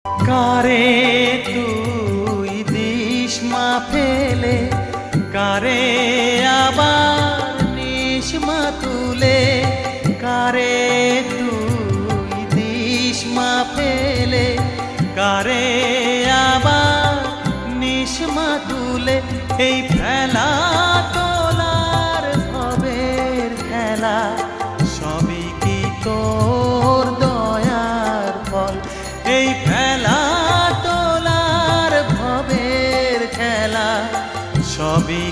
কারে তুই দিস মা ফেলে, কারে আবার নিস মা তুলে, কারে তুই দিস মা ফেলে, কারে আবার নিস মা তুলে। এই ফেলা তোলার ভবের খেলা সবই কি তোর দয়ার ফল। এই ফেলা তোলার ভবের খেলা সবই